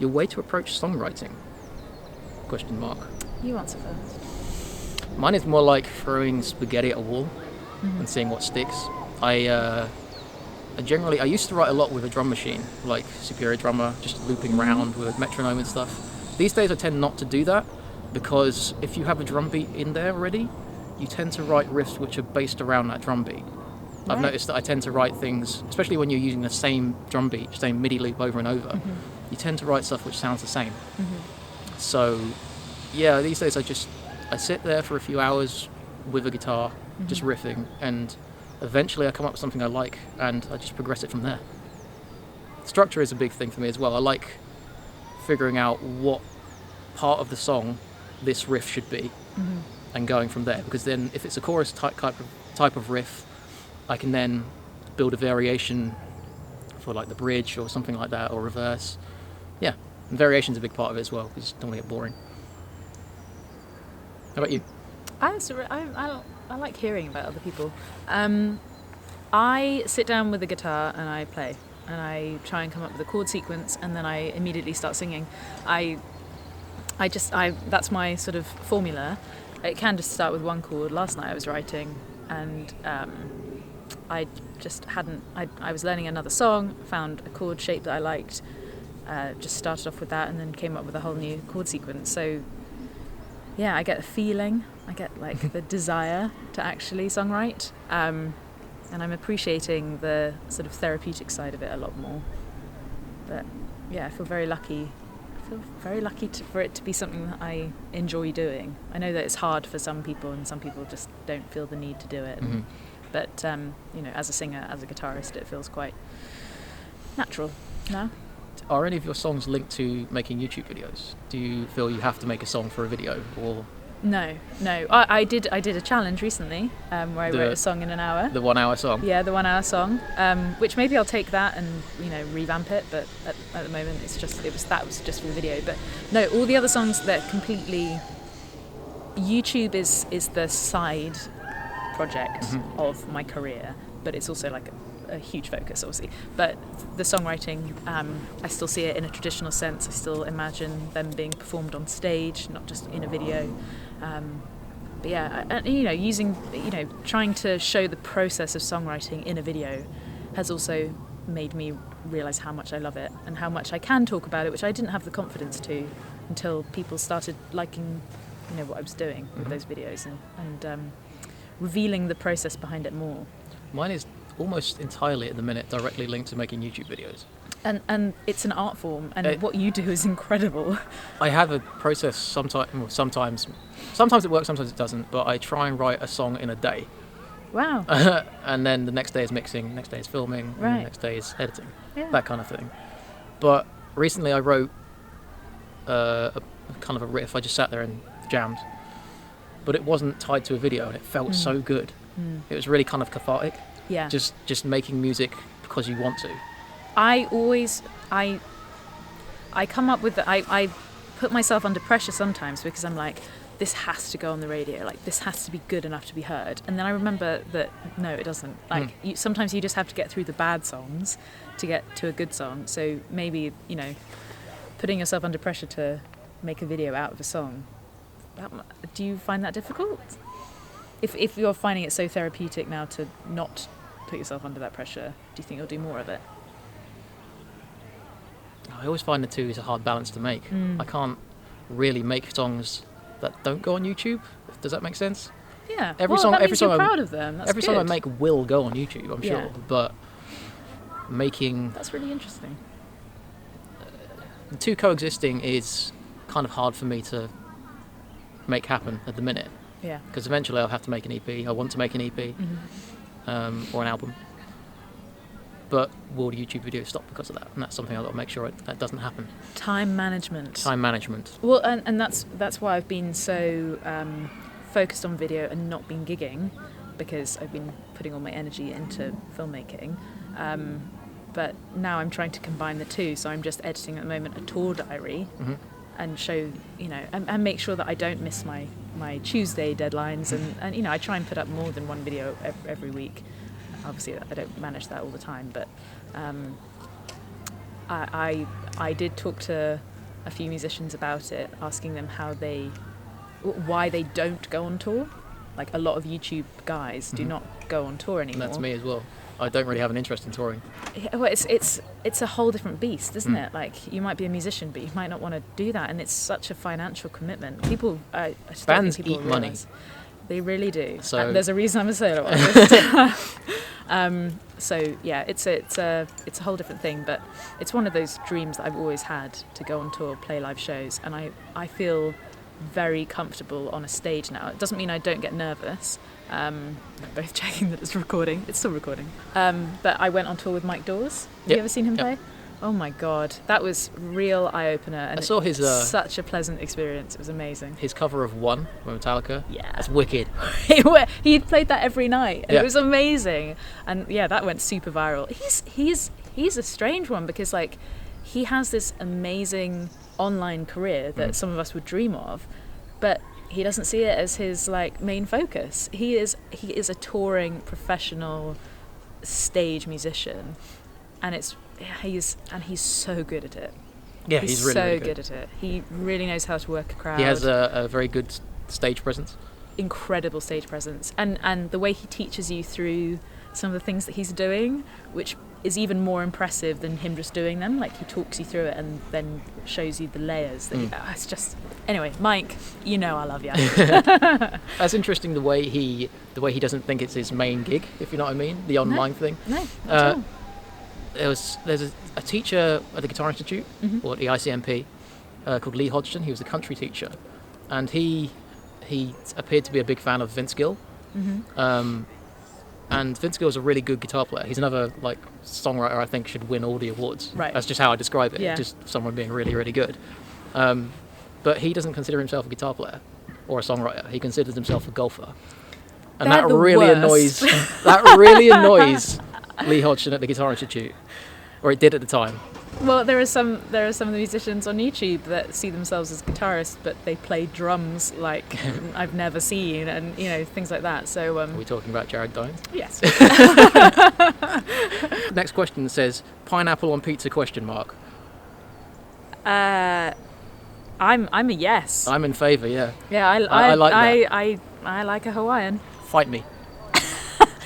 Your way to approach songwriting? Question mark. You answer first. Mine is more like throwing spaghetti at a wall and seeing what sticks. I used to write a lot with a drum machine, like Superior Drummer, just looping around with a metronome and stuff. These days I tend not to do that, because if you have a drum beat in there already, you tend to write riffs which are based around that drum beat. Right. I've noticed that I tend to write things, especially when you're using the same drum beat, same MIDI loop over and over, you tend to write stuff which sounds the same. So, yeah, these days I sit there for a few hours with a guitar, just riffing, and eventually I come up with something I like, and I just progress it from there. Structure is a big thing for me as well. I like figuring out what part of the song this riff should be, and going from there, because then if it's a chorus type of riff, I can then build a variation for like the bridge or something like that, or reverse. Yeah, and variation's a big part of it as well, because don't want to get boring. How about you? I like hearing about other people. I sit down with a guitar and I play, and I try and come up with a chord sequence, and then I immediately start singing. That's my sort of formula. It can just start with one chord. Last night I was writing, and I was learning another song, found a chord shape that I liked, just started off with that, and then came up with a whole new chord sequence. So yeah, I get the feeling, I get like the desire to actually songwrite, and I'm appreciating the sort of therapeutic side of it a lot more. But yeah, I feel very lucky. For it to be something that I enjoy doing. I know that it's hard for some people, and some people just don't feel the need to do it. But as a singer, as a guitarist, it feels quite natural now. Are any of your songs linked to making YouTube videos? Do you feel you have to make a song for a video, or? No. I did a challenge recently where I wrote a song in an hour. The 1 hour song? Yeah, the 1 hour song, which maybe I'll take that and, revamp it, but at the moment that was just for the video. But no, all the other songs, they're completely... YouTube is the side project of my career, but it's also like a huge focus, obviously. But the songwriting, I still see it in a traditional sense. I still imagine them being performed on stage, not just in a video. But yeah, and, trying to show the process of songwriting in a video has also made me realise how much I love it and how much I can talk about it, which I didn't have the confidence to until people started liking, what I was doing with those videos and revealing the process behind it more. Mine is almost entirely at the minute directly linked to making YouTube videos. And it's an art form, and what you do is incredible. I have a process sometimes it works, sometimes it doesn't, but I try and write a song in a day. Wow. And then the next day is mixing, next day is filming, right. And the next day is editing, that kind of thing. But recently I wrote a kind of a riff. I just sat there and jammed, but it wasn't tied to a video, and it felt so good. It was really kind of cathartic. Yeah. Just making music because you want to. I come up with I put myself under pressure sometimes, because I'm like, this has to go on the radio, like this has to be good enough to be heard, and then I remember that no, it doesn't. Like sometimes you just have to get through the bad songs to get to a good song. So maybe putting yourself under pressure to make a video out of a song, do you find that difficult? If you're finding it so therapeutic now to not put yourself under that pressure, do you think you'll do more of it? I always find the two is a hard balance to make. I can't really make songs that don't go on YouTube. Does that make sense? Yeah. Every song you're proud of them. That's every good. song I make will go on YouTube, I'm sure. But making... That's really interesting. The two coexisting is kind of hard for me to make happen at the minute. Yeah. Because eventually I'll have to make an EP. I want to make an EP or an album. But will the YouTube video stop because of that? And that's something I've got to make sure that doesn't happen. Time management. Well, and that's why I've been so focused on video and not been gigging, because I've been putting all my energy into filmmaking. But now I'm trying to combine the two, so I'm just editing at the moment a tour diary and show, and make sure that I don't miss my Tuesday deadlines, and I try and put up more than one video every week. Obviously I don't manage that all the time, but I did talk to a few musicians about it, asking them why they don't go on tour. Like, a lot of YouTube guys do not go on tour anymore. That's me as well. I don't really have an interest in touring. Yeah, well, it's a whole different beast, isn't it? Like, you might be a musician, but you might not want to do that, and it's such a financial commitment. People, I just don't Bands think people eat money. realise. They really do. So and there's a reason I'm a solo artist. So yeah, it's a whole different thing, but it's one of those dreams that I've always had, to go on tour, play live shows, and I feel very comfortable on a stage now. It doesn't mean I don't get nervous. Both checking that it's recording. It's still recording. But I went on tour with Mike Dawes. Have you ever seen him play? Oh my God, that was real eye-opener, and I saw his such a pleasant experience. It was amazing. His cover of One by Metallica. Yeah, that's wicked. He played that every night, and Yeah. it was amazing. And yeah, that went super viral. He's a strange one, because like, he has this amazing online career that some of us would dream of, but he doesn't see it as his like main focus. He is a touring professional stage musician, and he's so good at it. Yeah, he's really, so really good at it. He really knows how to work a crowd. He has a very good stage presence. Incredible stage presence, and the way he teaches you through some of the things that he's doing, which is even more impressive than him just doing them. Like, he talks you through it and then shows you the layers. It's just, anyway, Mike, you know I love you. That's interesting, the way he doesn't think it's his main gig, if you know what I mean, the online thing. No, not at all. There's a teacher at the Guitar Institute, or at the ICMP, called Lee Hodgson. He was a country teacher, and he appeared to be a big fan of Vince Gill. And Vince Gill is a really good guitar player. He's another like songwriter I think should win all the awards. Right. That's just how I describe it. Yeah. Just someone being really, really good. But he doesn't consider himself a guitar player or a songwriter. He considers himself a golfer. And They're that the really worst. annoys Lee Hodgson at the Guitar Institute, or it did at the time. Well, there are some of the musicians on YouTube that see themselves as guitarists, but they play drums like I've never seen, and things like that. So Are we talking about Jared Dines? yes. Next question says pineapple on pizza ? I'm a yes. I'm in favour. Yeah. Yeah, I like that. I like a Hawaiian. Fight me.